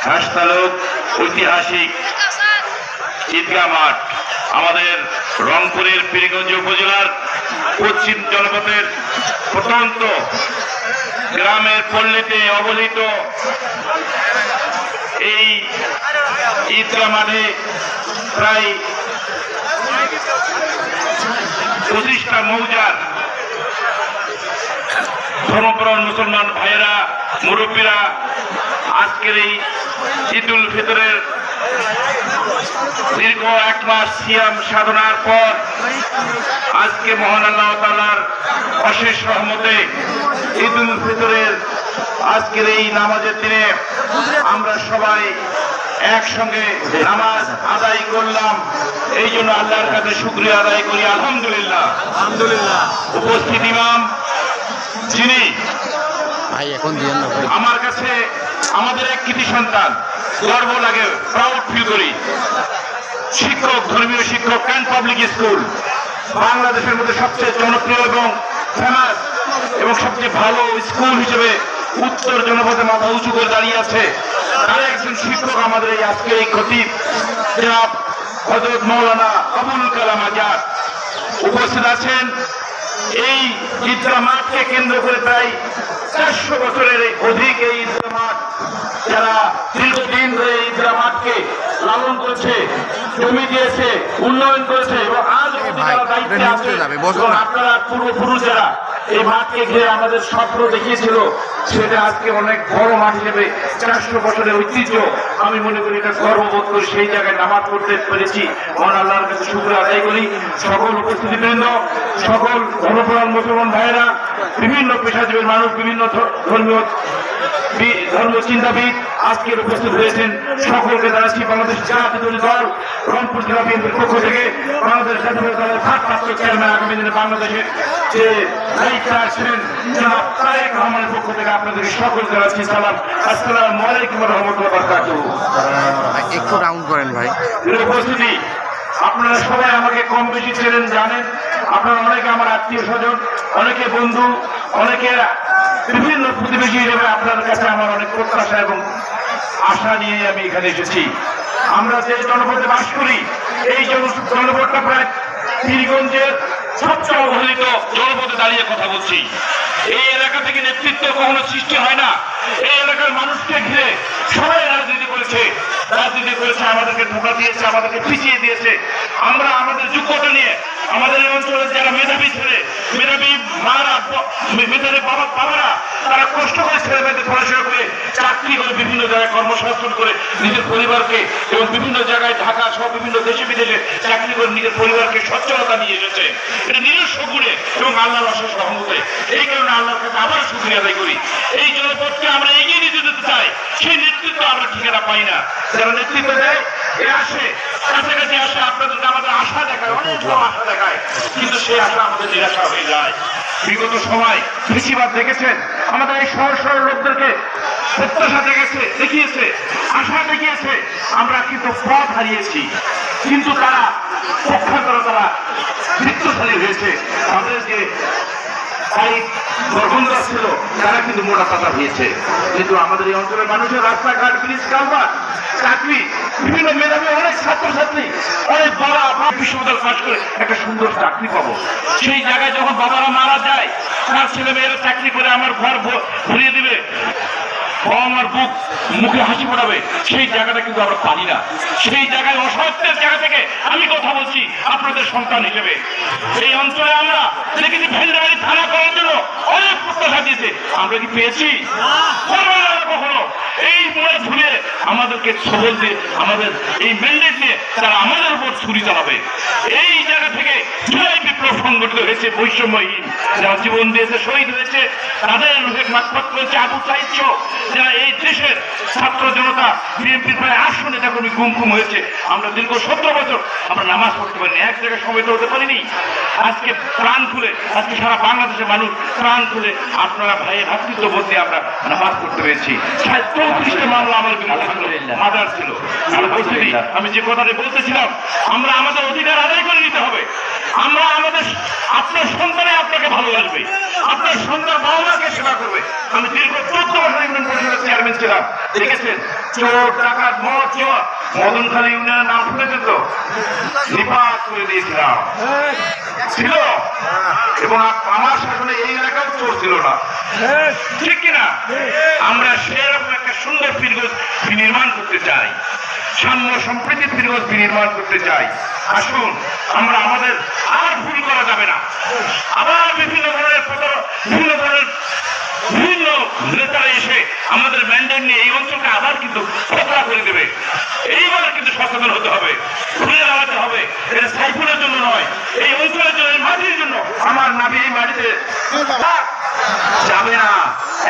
হাসতালুক ঐতিহাসিক ঈদগাহ মাঠ আমাদের রংপুরের পীরগঞ্জ উপজেলার পশ্চিম জনপথের প্রত্যন্ত গ্রামের পল্লীতে অবস্থিত এই ঈদগাহ মাঠে প্রায় 25টা মৌজার ধর্মপ্রাণ মুসলমান ভাইয়েরা মুরব্বীরা আজকের এই ঈদুল ফিতরের দীর্ঘ 1 মাস সিয়াম সাধনার পর আজকে মহান আল্লাহ তাআলার অশেষ রহমতে ঈদুল ফিতরের আজকের এই নামাজের দিনে আমরা সবাই একসঙ্গে নামাজ আদায় করলাম। এই জন্য আল্লাহর কাছে শুকরিয়া আদায় করি আলহামদুলিল্লাহ। উপস্থিত ইমাম যিনি আমার কাছে আমাদের এক কৃতি সন্তান, গর্ব লাগে, প্রাউড ফিল করি। শিক্ষক, ধর্মীয় শিক্ষক, ক্যান্ট পাবলিক স্কুল বাংলাদেশের মধ্যে সবচেয়ে জনপ্রিয় এবং ফেমাস এবং সবচেয়ে ভালো স্কুল হিসেবে উত্তর জনপথে মাথা উঁচু করে দাঁড়িয়ে আছে। তার একজন শিক্ষক আমাদের এই আজকের এই খতিব জনাব হযরত মাওলানা আবুল কালাম আজাদ উপস্থিত আছেন। এই ঈদগাহ মাঠকে কেন্দ্র করে প্রায় 400 বছরের অধিক এই ঈদগাহ মাঠ, যারা দীর্ঘদিন ধরে এই ঈদগাহ মাঠকে লালন করেছে, জমি দিয়েছে, উন্নয়ন করেছে এবং আজ দায়িত্বে আছে। আপনারা পূর্বপুরুষ যারা এই মাঠকে ঘিরে আমাদের স্বপ্ন দেখিয়েছিল, সেটা আজকে অনেক বড় মাঠ হিসেবে 400 বছরের ঐতিহ্য। আমি মনে করি এটা গর্ববোধ করি, সেই জায়গায় নামাজ পড়তে পেরেছি। মহান আল্লাহর কাছে শুকরিয়া আদায় করি। সকল উপস্থিতিবৃন্দ, সকল ধর্মপ্রাণ মুসলমান ভাইয়েরা, বিভিন্ন পেশাজীবীর মানুষ, বিভিন্ন ধর্মীয় ধর্ম চিন্তাবিদ আজকের উপস্থিত হয়েছেন। সকলকে জানাচ্ছি বাংলাদেশ জাতীয়তাবাদী দল রংপুর জেলা বিএনপির পক্ষ থেকে, বাংলাদেশ জাতীয়তাবাদী দলের ভারপ্রাপ্ত চেয়ারম্যান আগামী দিনে বাংলাদেশের যে দায়িত্বে আসছেন জনাব তারেক রহমানের পক্ষ থেকে আপনাদেরকে সকল জানাচ্ছি সালাম। আসসালামু আলাইকুম ওয়া রাহমাতুল্লাহি ওয়া বারাকাতুহু। একটু রাউন্ড করেন ভাই। উপস্থিতি আপনারা সবাই আমাকে কম বেশি চেনেন, জানেন। আপনারা অনেকে আমার আত্মীয় স্বজন, অনেকে বন্ধু, অনেকে বিভিন্ন প্রতিবেশী হিসেবে আপনার কাছে আমার অনেক প্রত্যাশা এবং আশা নিয়ে আমি এখানে এসেছি। আমরা যে জনপদে বাস করি, এই জনপদটা প্রায় পীরগঞ্জের সবচেয়ে অবহেলিত জনপদে দাঁড়িয়ে কথা বলছি। এই এলাকা থেকে নেতৃত্ব কখনো সৃষ্টি হয় না। এই এলাকার মানুষকে ঘিরে সবাই রাজনীতি করেছে, আমাদেরকে ধোঁকা দিয়েছে, আমাদেরকে পিছিয়ে দিয়েছে। আমরা আমাদের যোগ্যতা নিয়ে আমাদের এই অঞ্চলের যারা মেধাবী ছেলে, মেধাবী মারা, মেধাবী বাবারা, তারা কষ্ট করে ছেলে মেয়েদের পড়াশোনা করে, চাকরি করে, বিভিন্ন জায়গায় কর্মসংস্থান করে নিজের পরিবারকে এবং বিভিন্ন জায়গায় ঢাকা সহ বিভিন্ন দেশে বিদেশে চাকরি করে নিজের পরিবারকে সচ্ছলতা নিয়ে এসেছে। এটা নিজস্ব গুণে এবং আল্লাহর অশেষ রহমতে। এই কারণে আল্লাহর কাছে আবার শুকরিয়া আদায় করি। এই জনপদকে আমরা এগিয়ে নিতে যেতে চাই, সেই নেতৃত্ব আমরা ঠিকানা পাই না। যারা নেতৃত্ব দেয়, আসে কাছাকাছি আসে, আপনাদেরকে আমাদের আশা দেখায়, অনেক আশা দেখায়, কিন্তু সেই আশা আমাদের নিরাশা হয়ে যায়। বিগত সময় বেশিরভাগ দেখেছেন আমাদের এই সহজ সরল লোকদেরকে প্রত্যাশা দেখিয়েছে, আশা দেখিয়েছে, আমরা কিন্তু পথ হারিয়েছি। কিন্তু তারা পক্ষান্তরে তারা মৃত্যুশালী হয়েছে। তাদের যে গর্ভন্দর ছিল তারা কিন্তু মোটা পাতা হয়েছে। কিন্তু আমাদের এই অঞ্চলের মানুষের রাস্তাঘাট, ব্রিজ, কালভার্ট, চাকরি, বিভিন্ন মেধাবী অনেক ছাত্রছাত্রী, অনেক বাবা বিশ্ববিদ্যালয় পাশ করে একটা সুন্দর চাকরি পাবো। সেই জায়গায় যখন বাবারা মারা যায়, তার ছেলে মেয়েরা চাকরি করে আমার ঘর ভরিয়ে দিবে, আমার বুক মুখে হাসি ফোটাবে, সেই জায়গাটা কিন্তু আমরা পারি না। সেই জায়গায় অসত্যের জায়গা থেকে আমি কথা বলছি আপনাদের সন্তান হিসেবে। এই অঞ্চলে আমরা দেখেছি ভেন্ডাবাড়ি থানা করার জন্য অনেক প্রত্যাশা দিয়েছে, আমরা কি পেয়েছি? কখনো এই মোড়ে ঝুলে আমাদেরকে সবল দিয়ে, আমাদের এই ম্যান্ডেট নিয়ে তারা আমাদের উপর ছুরি চালাবে। এই জায়গা থেকে জুলাই বিপ্লব সংগঠিত হয়েছে, বৈষম্যহীন যারা জীবন দিয়েছে, শহীদ হয়েছে, তাদের রূপে মাতপাত করেছে আবু সাঈদ সহ যারা এই দেশের ছাত্র জনতা, বিএনপির প্রায় 800 নেতাকর্মী গুম হয়েছে। আমরা দীর্ঘ 17 বছর আমরা নামাজ পড়তে পারিনি, এক জায়গায় সময় হতে পারিনি। আজকে প্রাণ খুলে, আজকে সারা বাংলাদেশের মানুষ প্রাণ খুলে আপনারা ভাইয়ের ভাতৃত্ব বলতে আমরা নামাজ পড়তে পেরেছি। 34টা মামলা আমার হাজার ছিল। আমি যে কথাটা বলতেছিলাম, আমরা আমাদের অধিকার আদায় করে নিতে হবে। আমরা আমাদের, আপনার সন্তানে আপনাকে ভালোবাসবে, আপনার সন্তান বাবা মাকে সেবা করবে। আমি দীর্ঘ 14 বছর ইউনিয়ন পরিষদের চেয়ারম্যান ছিলাম। দেখেছেন চোর ডাকাত মদনখালী ইউনিয়নের নাম শুনেছেন তো, নিপাত করে দিয়েছিলাম ছিল, এবং আমার শাসনে এই এলাকাও চোর ছিল না, ঠিক কিনা? আমরা সেরকম একটা সুন্দর পীরগঞ্জ বিনির্মাণ করতে চাই, সাম্য সম্প্রীতির পীরগঞ্জ বিনির্মাণ করতে চাই। আসুন আমরা আমাদের আর ভুল করা যাবে না। আবার বিভিন্ন নেতারা এসে আমাদের ম্যান্ডেট নিয়ে এই অঞ্চলকে আবার কিন্তু খতরা করে দেবে। এইবার কিন্তু সচেতন হতে হবে, ঘুরে দাঁড়াতে হবে। এটা সাইফুলের জন্য নয়, এই অঞ্চলের জন্য, এই মাটির জন্য। আমার নাবি এই মাটিতে যাবে না।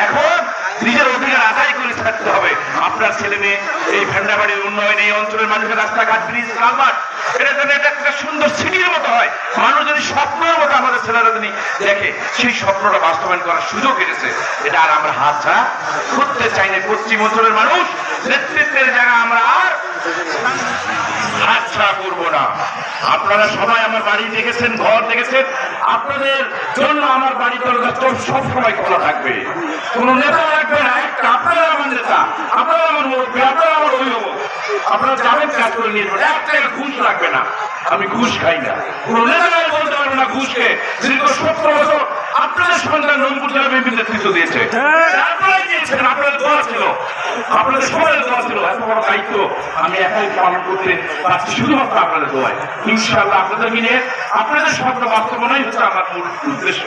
এখন নিজের অধিকার আদায় করে থাকতে হবে। আপনার ছেলে মেয়ে এই ভেন্ডাবাড়ির উন্নয়ন, এই অঞ্চলের মানুষের রাস্তাঘাট, ব্রিজ, কালভার্ট, এটা যেন এটা একটা সুন্দর সিটির মতো হয়। মানুষ যদি স্বপ্নের মতো আমাদের ছেলেরা যদি দেখে, সেই স্বপ্নটা বাস্তবায়ন করার সুযোগ এসেছে। এটা আর আমরা হাত ছাড়া করতে চাই না। পশ্চিম অঞ্চলের মানুষ নেতৃত্বের জায়গা আমরা আর হাত ছাড়া করবো না। আপনারা সবাই আমার বাড়ি দেখেছেন, ঘর দেখেছেন, আপনাদের জন্য আমার বাড়ি দরজা সব সময় খোলা থাকবে। কোন নেতা রাখবে না, একটা আপনারা আমার নেতা, আপনারা আমার মুরব্বী, আপনারা আমার অভিভাবক। আপনারা যাবেন কাজ করে নিয়ে যাবেন, এক টাকা ঘুষ লাগবে না। আমি ঘুষ খাই না, কোন নেতারাই বলতে পারবে না ঘুষকে। দীর্ঘ 17 বছর আপনাদের সন্তান রংপুর জেলা বিএনপি নেতৃত্ব দিয়েছে, আপনারাই দিয়েছেন, আপনাদের দোয়া ছিল, আপনাদের সবাই দোয়া ছিল। এত বড় দায়িত্ব আমি একাই পালন করতে পারছি শুধুমাত্র আপনাদের দোয়ায়। ইনশাআল্লাহ আপনাদেরকে নিয়ে আপনাদের স্বপ্ন বাস্তবায়নই হচ্ছে আমার মূল উদ্দেশ্য।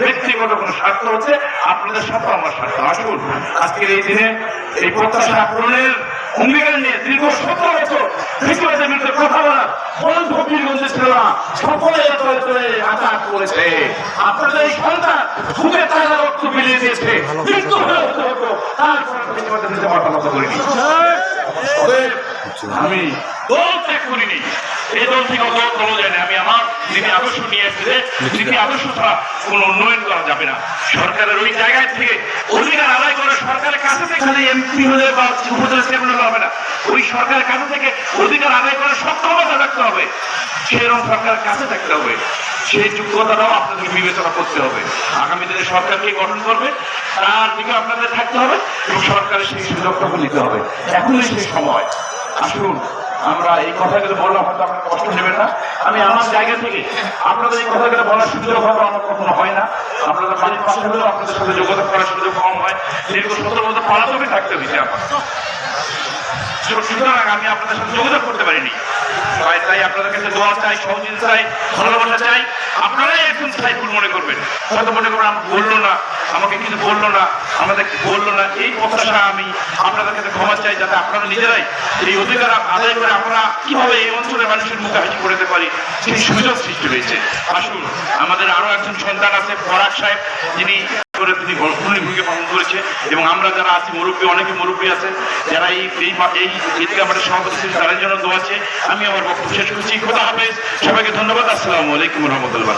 ব্যক্তিগত কোনো স্বার্থ হচ্ছে আপনাদের সাথে আমার স্বার্থ। আসুন আজকের এই দিনে এই প্রত্যাশা পূরণের অঙ্গীকার নিয়ে দীর্ঘ 17 বছর ফিকিবাদের বিরুদ্ধে কথা বলা বন্ধ পীরগঞ্জের ছেলেরা সকলে আঘাত করেছে। আপনাদের এই সন্তান খুবই তাজা রক্ত বিলিয়ে দিয়েছে, মৃত্যু হয়ে হতে হতো, তারপরে ফিকিবাদের বিরুদ্ধে মাথা নত করিনি। আমি দল ত্যাগ করিনি, এই দল থেকে দল যায় না। আমি আমার নীতি আদর্শ নিয়ে এসেছে, নীতি আদর্শ ছাড়া কোন উন্নয়ন করা যাবে না। সরকারের ওই জায়গায় থেকে অধিকার আদায় করে সরকারের কাছে থেকে এমপি হলে বা উপজেলা চেয়ারম্যান হলে হবে না, ওই সরকারের কাছে থেকে অধিকার আদায় করার সক্ষমতা রাখতে হবে, সেরকম সরকারের কাছে থাকতে হবে। সেই যোগ্যতাটাও আপনাদের বিবেচনা করতে হবে। আগামী দিনে সরকারকে গঠন করবে, তার দিকে আপনাদের থাকতে হবে এবং সরকারের সেই সুযোগটাকে নিতে হবে। এখনই সেই সময়। আসুন আমরা এই কথাগুলো বললাম, হয়তো আপনারা কষ্ট নেবেন না। আমি আমার জায়গা থেকে আপনাদের এই কথাগুলো বলার সুযোগ হয়তো আমার কখনো হয় না। আপনাদের বাড়ির পাশে হলেও আপনাদের সাথে যোগাযোগ করার সুযোগ কম হয়। দীর্ঘ 17 বছর পলাতকে থাকতে হয়েছে আমার, সুতরাং আমি আপনাদের সাথে যোগাযোগ করতে পারিনি। তাই আপনাদের কাছে দোয়া চাই, সহযোগিতা চাই, ভালোবাসা চাই। আপনারাই একজন সাইফুল মনে করবেন, হয়তো মনে করবেন আমাকে বললো না, আমাকে কিছু বললো না, আমাদের বললো না। এই প্রত্যাশা আমি আপনাদের কাছে ক্ষমা চাই, যাতে আপনারা নিজেরাই এই অধিকার আদায় করে আমরা কিভাবে এই অঞ্চলের মানুষের মুখে হাসি করতে পারি, সেই সুযোগ সৃষ্টি হয়েছে। আসুন আমাদের আরো একজন সন্তান আছে, ফরাক সাহেব, যিনি তিনি ভূমিকা পালন করেছে, এবং আমরা যারা আছি মুরব্বী, অনেকে মুরব্বী আছে যারা এই ঈদগাহ মাঠের সভাপতি ছিলেন, তাদের জন্য দোয়া আছে। আমি আমার বক্তব্য শেষ করছি। খোদা হাফেজ, সবাইকে ধন্যবাদ। আসসালামু আলাইকুম রহমতুল্লাহ।